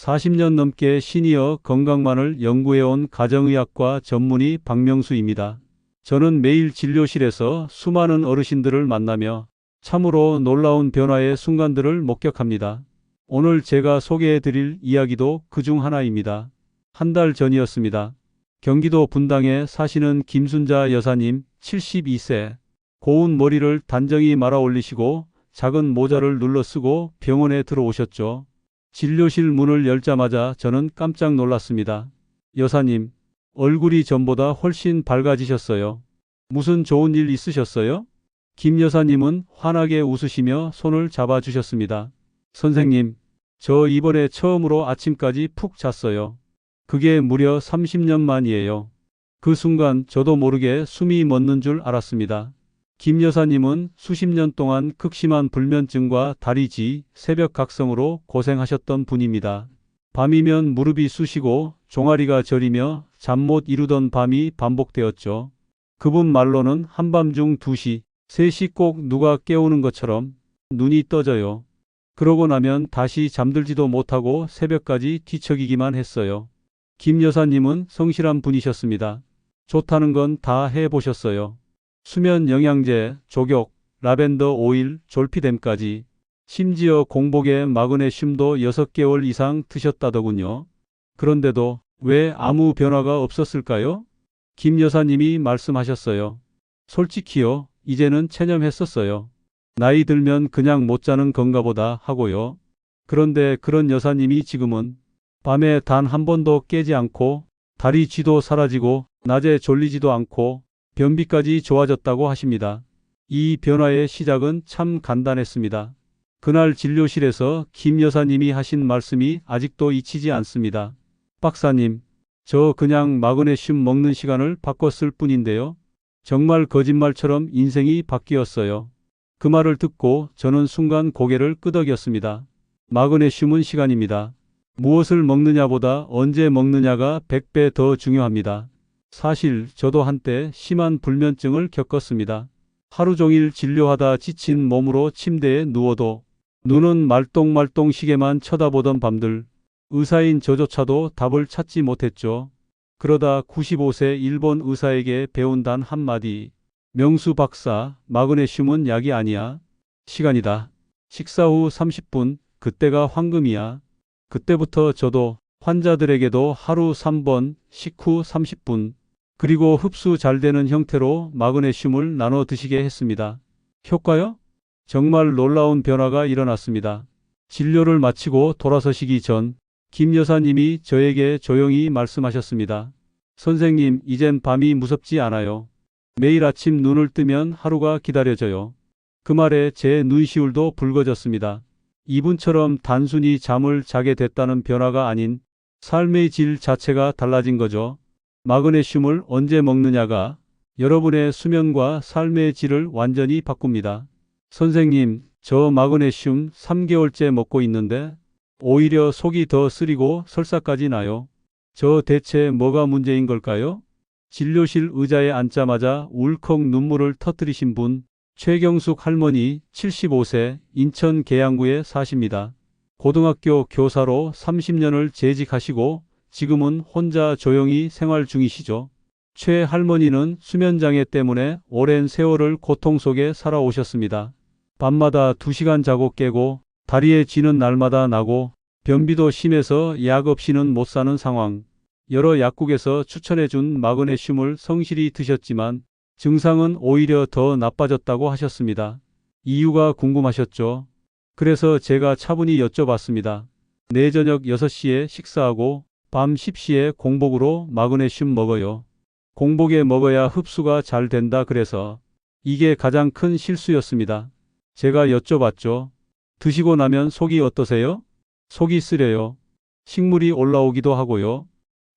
40년 넘게 시니어 건강만을 연구해온 가정의학과 전문의 박명수입니다. 저는 매일 진료실에서 수많은 어르신들을 만나며 참으로 놀라운 변화의 순간들을 목격합니다. 오늘 제가 소개해드릴 이야기도 그중 하나입니다. 한 달 전이었습니다. 경기도 분당에 사시는 김순자 여사님 72세. 고운 머리를 단정히 말아 올리시고 작은 모자를 눌러 쓰고 병원에 들어오셨죠. 진료실 문을 열자마자 저는 깜짝 놀랐습니다. 여사님, 얼굴이 전보다 훨씬 밝아지셨어요. 무슨 좋은 일 있으셨어요? 김 여사님은 환하게 웃으시며 손을 잡아주셨습니다. 선생님, 저 이번에 처음으로 아침까지 푹 잤어요. 그게 무려 30년 만이에요. 그 순간 저도 모르게 숨이 멎는 줄 알았습니다. 김 여사님은 수십 년 동안 극심한 불면증과 다리쥐, 새벽각성으로 고생하셨던 분입니다. 밤이면 무릎이 쑤시고 종아리가 저리며 잠 못 이루던 밤이 반복되었죠. 그분 말로는 한밤중 2시, 3시 꼭 누가 깨우는 것처럼 눈이 떠져요. 그러고 나면 다시 잠들지도 못하고 새벽까지 뒤척이기만 했어요. 김 여사님은 성실한 분이셨습니다. 좋다는 건 다 해보셨어요. 수면 영양제, 족욕, 라벤더 오일, 졸피뎀까지. 심지어 공복에 마그네슘도 6개월 이상 드셨다더군요. 그런데도 왜 아무 변화가 없었을까요? 김 여사님이 말씀하셨어요. 솔직히요, 이제는 체념했었어요. 나이 들면 그냥 못 자는 건가 보다 하고요. 그런데 그런 여사님이 지금은 밤에 단 한 번도 깨지 않고 다리 쥐도 사라지고 낮에 졸리지도 않고 변비까지 좋아졌다고 하십니다. 이 변화의 시작은 참 간단했습니다. 그날 진료실에서 김 여사님이 하신 말씀이 아직도 잊히지 않습니다. 박사님, 저 그냥 마그네슘 먹는 시간을 바꿨을 뿐인데요. 정말 거짓말처럼 인생이 바뀌었어요. 그 말을 듣고 저는 순간 고개를 끄덕였습니다. 마그네슘은 시간입니다. 무엇을 먹느냐보다 언제 먹느냐가 100배 더 중요합니다. 사실 저도 한때 심한 불면증을 겪었습니다. 하루 종일 진료하다 지친 몸으로 침대에 누워도 눈은 말똥말똥 시계만 쳐다보던 밤들, 의사인 저조차도 답을 찾지 못했죠. 그러다 95세 일본 의사에게 배운 단 한마디. 명수 박사, 마그네슘은 약이 아니야. 시간이다. 식사 후 30분, 그때가 황금이야. 그때부터 저도 환자들에게도 하루 3번, 식후 30분, 그리고 흡수 잘 되는 형태로 마그네슘을 나눠 드시게 했습니다. 효과요? 정말 놀라운 변화가 일어났습니다. 진료를 마치고 돌아서시기 전 김 여사님이 저에게 조용히 말씀하셨습니다. 선생님, 이젠 밤이 무섭지 않아요. 매일 아침 눈을 뜨면 하루가 기다려져요. 그 말에 제 눈시울도 붉어졌습니다. 이분처럼 단순히 잠을 자게 됐다는 변화가 아닌 삶의 질 자체가 달라진 거죠. 마그네슘을 언제 먹느냐가 여러분의 수면과 삶의 질을 완전히 바꿉니다. 선생님, 저 마그네슘 3개월째 먹고 있는데 오히려 속이 더 쓰리고 설사까지 나요. 저 대체 뭐가 문제인 걸까요? 진료실 의자에 앉자마자 울컥 눈물을 터뜨리신 분, 최경숙 할머니 75세 인천 계양구에 사십니다. 고등학교 교사로 30년을 재직하시고 지금은 혼자 조용히 생활 중이시죠. 최 할머니는 수면장애 때문에 오랜 세월을 고통 속에 살아오셨습니다. 밤마다 2시간 자고 깨고 다리에 쥐는 날마다 나고 변비도 심해서 약 없이는 못 사는 상황. 여러 약국에서 추천해준 마그네슘을 성실히 드셨지만 증상은 오히려 더 나빠졌다고 하셨습니다. 이유가 궁금하셨죠? 그래서 제가 차분히 여쭤봤습니다. 내 저녁 6시에 식사하고 밤 10시에 공복으로 마그네슘 먹어요. 공복에 먹어야 흡수가 잘 된다 그래서. 이게 가장 큰 실수였습니다. 제가 여쭤봤죠. 드시고 나면 속이 어떠세요? 속이 쓰려요. 식물이 올라오기도 하고요.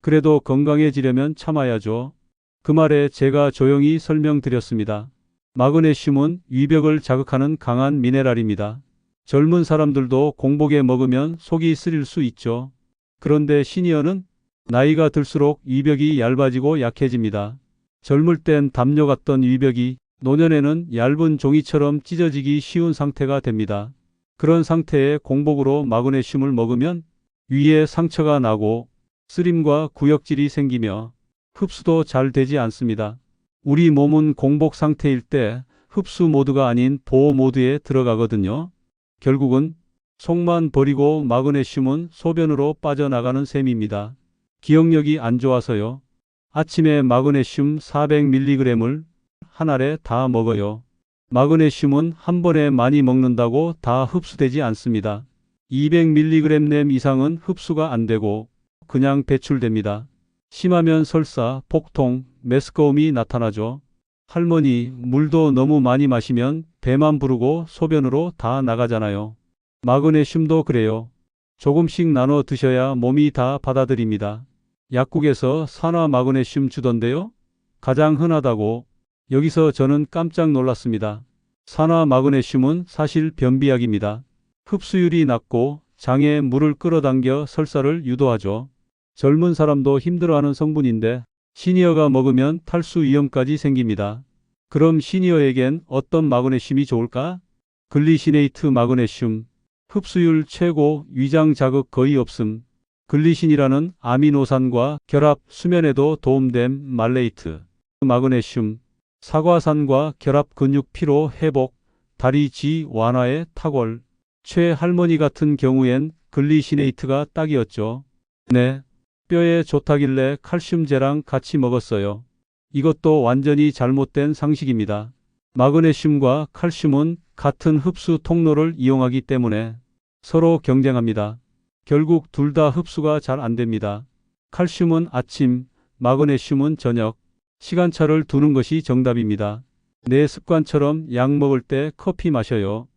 그래도 건강해지려면 참아야죠. 그 말에 제가 조용히 설명드렸습니다. 마그네슘은 위벽을 자극하는 강한 미네랄입니다. 젊은 사람들도 공복에 먹으면 속이 쓰릴 수 있죠. 그런데 시니어는 나이가 들수록 위벽이 얇아지고 약해집니다. 젊을 땐 담요 같던 위벽이 노년에는 얇은 종이처럼 찢어지기 쉬운 상태가 됩니다. 그런 상태에 공복으로 마그네슘을 먹으면 위에 상처가 나고 쓰림과 구역질이 생기며 흡수도 잘 되지 않습니다. 우리 몸은 공복 상태일 때 흡수 모드가 아닌 보호 모드에 들어가거든요. 결국은 속만 버리고 마그네슘은 소변으로 빠져나가는 셈입니다. 기억력이 안 좋아서요. 아침에 마그네슘 400mg을 한 알에 다 먹어요. 마그네슘은 한 번에 많이 먹는다고 다 흡수되지 않습니다. 200mg 램 이상은 흡수가 안 되고 그냥 배출됩니다. 심하면 설사, 복통, 메스꺼움이 나타나죠. 할머니, 물도 너무 많이 마시면 배만 부르고 소변으로 다 나가잖아요. 마그네슘도 그래요. 조금씩 나눠 드셔야 몸이 다 받아들입니다. 약국에서 산화 마그네슘 주던데요? 가장 흔하다고. 여기서 저는 깜짝 놀랐습니다. 산화 마그네슘은 사실 변비약입니다. 흡수율이 낮고 장에 물을 끌어당겨 설사를 유도하죠. 젊은 사람도 힘들어하는 성분인데 시니어가 먹으면 탈수 위험까지 생깁니다. 그럼 시니어에겐 어떤 마그네슘이 좋을까? 글리시네이트 마그네슘. 흡수율 최고, 위장 자극 거의 없음. 글리신이라는 아미노산과 결합, 수면에도 도움됨 말레이트. 마그네슘. 사과산과 결합 근육 피로 회복, 다리 쥐 완화에 탁월. 최할머니 같은 경우엔 글리시네이트가 딱이었죠. 네. 뼈에 좋다길래 칼슘제랑 같이 먹었어요. 이것도 완전히 잘못된 상식입니다. 마그네슘과 칼슘은 같은 흡수 통로를 이용하기 때문에 서로 경쟁합니다. 결국 둘 다 흡수가 잘 안 됩니다. 칼슘은 아침, 마그네슘은 저녁. 시간차를 두는 것이 정답입니다. 내 습관처럼 약 먹을 때 커피 마셔요.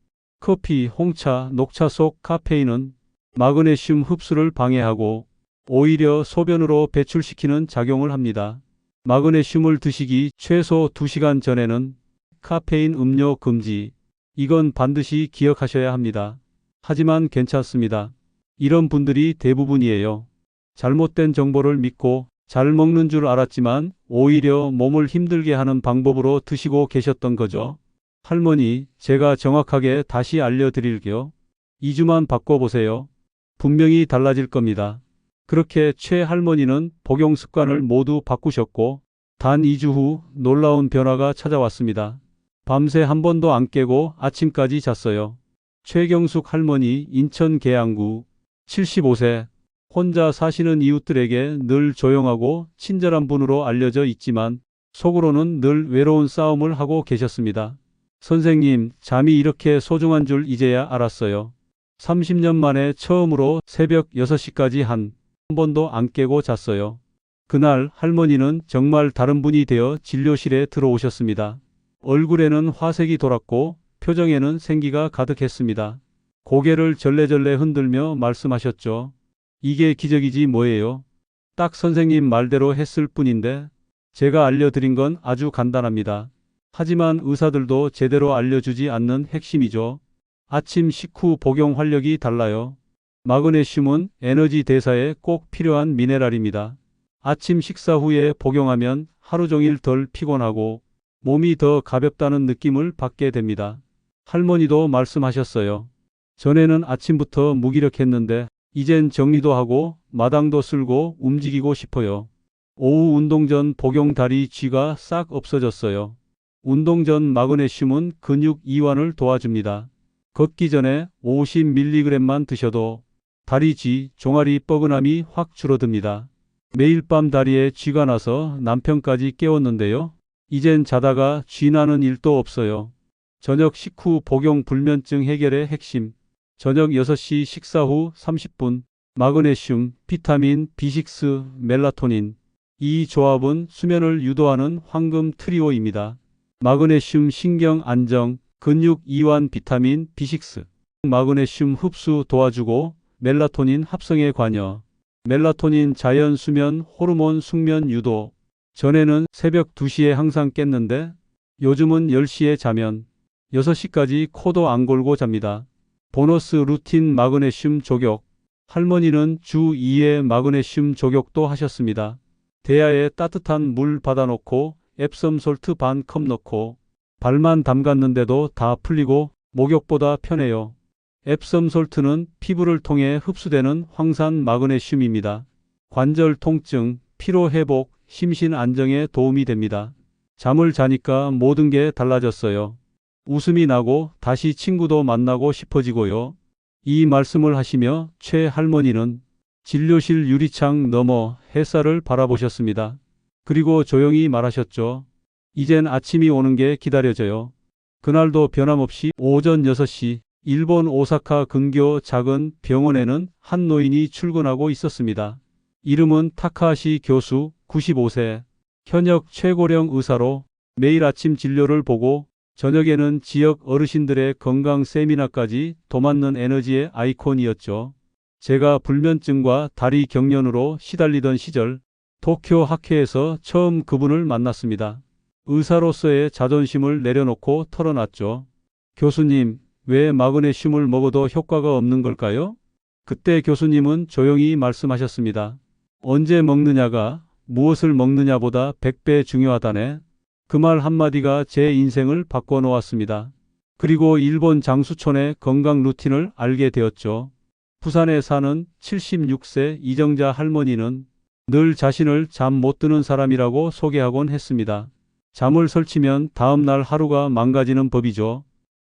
커피, 홍차, 녹차 속 카페인은 마그네슘 흡수를 방해하고 오히려 소변으로 배출시키는 작용을 합니다. 마그네슘을 드시기 최소 2시간 전에는 카페인 음료 금지. 이건 반드시 기억하셔야 합니다. 하지만 괜찮습니다. 이런 분들이 대부분이에요. 잘못된 정보를 믿고 잘 먹는 줄 알았지만 오히려 몸을 힘들게 하는 방법으로 드시고 계셨던 거죠. 할머니, 제가 정확하게 다시 알려드릴게요. 2주만 바꿔보세요. 분명히 달라질 겁니다. 그렇게 최할머니는 복용 습관을 모두 바꾸셨고 단 2주 후 놀라운 변화가 찾아왔습니다. 밤새 한 번도 안 깨고 아침까지 잤어요. 최경숙 할머니, 인천 계양구, 75세. 혼자 사시는 이웃들에게 늘 조용하고 친절한 분으로 알려져 있지만 속으로는 늘 외로운 싸움을 하고 계셨습니다. 선생님, 잠이 이렇게 소중한 줄 이제야 알았어요. 30년 만에 처음으로 새벽 6시까지 한 번도 안 깨고 잤어요. 그날 할머니는 정말 다른 분이 되어 진료실에 들어오셨습니다. 얼굴에는 화색이 돌았고 표정에는 생기가 가득했습니다. 고개를 절레절레 흔들며 말씀하셨죠. 이게 기적이지 뭐예요. 딱 선생님 말대로 했을 뿐인데 제가 알려드린 건 아주 간단합니다. 하지만 의사들도 제대로 알려주지 않는 핵심이죠. 아침 식후 복용 활력이 달라요. 마그네슘은 에너지 대사에 꼭 필요한 미네랄입니다. 아침 식사 후에 복용하면 하루 종일 덜 피곤하고 몸이 더 가볍다는 느낌을 받게 됩니다. 할머니도 말씀하셨어요. 전에는 아침부터 무기력했는데 이젠 정리도 하고 마당도 쓸고 움직이고 싶어요. 오후 운동 전 복용 다리 쥐가 싹 없어졌어요. 운동 전 마그네슘은 근육 이완을 도와줍니다. 걷기 전에 50mg만 드셔도 다리 쥐, 종아리 뻐근함이 확 줄어듭니다. 매일 밤 다리에 쥐가 나서 남편까지 깨웠는데요. 이젠 자다가 쥐 나는 일도 없어요. 저녁 식후 복용 불면증 해결의 핵심. 저녁 6시 식사 후 30분 마그네슘, 비타민, B6, 멜라토닌. 이 조합은 수면을 유도하는 황금 트리오입니다. 마그네슘 신경 안정, 근육 이완 비타민 B6. 마그네슘 흡수 도와주고 멜라토닌 합성에 관여. 멜라토닌 자연 수면 호르몬 숙면 유도. 전에는 새벽 2시에 항상 깼는데 요즘은 10시에 자면 6시까지 코도 안 골고 잡니다. 보너스 루틴 마그네슘 조격. 할머니는 주 2회 마그네슘 조격도 하셨습니다. 대야에 따뜻한 물 받아놓고 앱섬 솔트 반 컵 넣고 발만 담갔는데도 다 풀리고 목욕보다 편해요. 앱섬솔트는 피부를 통해 흡수되는 황산 마그네슘입니다. 관절 통증, 피로 회복, 심신 안정에 도움이 됩니다. 잠을 자니까 모든 게 달라졌어요. 웃음이 나고 다시 친구도 만나고 싶어지고요. 이 말씀을 하시며 최 할머니는 진료실 유리창 너머 햇살을 바라보셨습니다. 그리고 조용히 말하셨죠. 이젠 아침이 오는 게 기다려져요. 그날도 변함없이 오전 6시 일본 오사카 근교 작은 병원에는 한 노인이 출근하고 있었습니다. 이름은 타카하시 교수 95세. 현역 최고령 의사로 매일 아침 진료를 보고 저녁에는 지역 어르신들의 건강 세미나까지 도맡는 에너지의 아이콘이었죠. 제가 불면증과 다리 경련으로 시달리던 시절 도쿄 학회에서 처음 그분을 만났습니다. 의사로서의 자존심을 내려놓고 털어놨죠. 교수님, 왜 마그네슘을 먹어도 효과가 없는 걸까요? 그때 교수님은 조용히 말씀하셨습니다. 언제 먹느냐가 무엇을 먹느냐보다 100배 중요하다네. 그 말 한마디가 제 인생을 바꿔놓았습니다. 그리고 일본 장수촌의 건강 루틴을 알게 되었죠. 부산에 사는 76세 이정자 할머니는 늘 자신을 잠 못 드는 사람이라고 소개하곤 했습니다. 잠을 설치면 다음 날 하루가 망가지는 법이죠.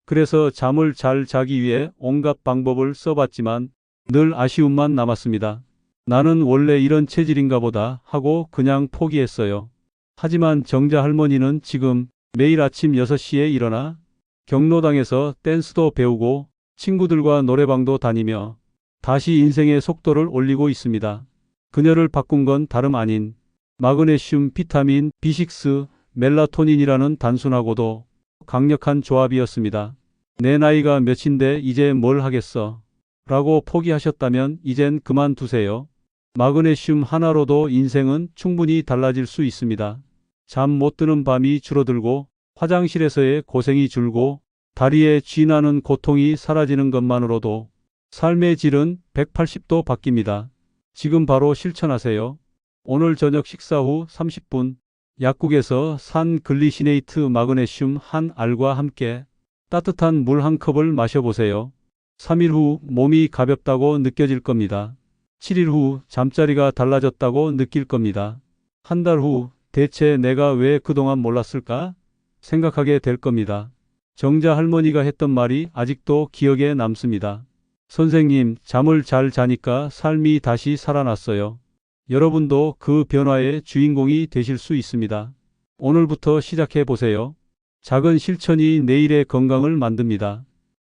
그래서 잠을 잘 자기 위해 온갖 방법을 써봤지만 늘 아쉬움만 남았습니다. 나는 원래 이런 체질인가 보다 하고 그냥 포기했어요. 하지만 정자 할머니는 지금 매일 아침 6시에 일어나 경로당에서 댄스도 배우고 친구들과 노래방도 다니며 다시 인생의 속도를 올리고 있습니다. 그녀를 바꾼 건 다름 아닌 마그네슘, 비타민, B6, 멜라토닌이라는 단순하고도 강력한 조합이었습니다. 내 나이가 몇인데 이제 뭘 하겠어? 라고 포기하셨다면 이젠 그만두세요. 마그네슘 하나로도 인생은 충분히 달라질 수 있습니다. 잠 못 드는 밤이 줄어들고 화장실에서의 고생이 줄고 다리에 쥐나는 고통이 사라지는 것만으로도 삶의 질은 180도 바뀝니다. 지금 바로 실천하세요. 오늘 저녁 식사 후 30분 약국에서 산 글리시네이트 마그네슘 한 알과 함께 따뜻한 물 한 컵을 마셔보세요. 3일 후 몸이 가볍다고 느껴질 겁니다. 7일 후 잠자리가 달라졌다고 느낄 겁니다. 한 달 후 대체 내가 왜 그동안 몰랐을까? 생각하게 될 겁니다. 정자 할머니가 했던 말이 아직도 기억에 남습니다. 선생님, 잠을 잘 자니까 삶이 다시 살아났어요. 여러분도 그 변화의 주인공이 되실 수 있습니다. 오늘부터 시작해 보세요. 작은 실천이 내일의 건강을 만듭니다.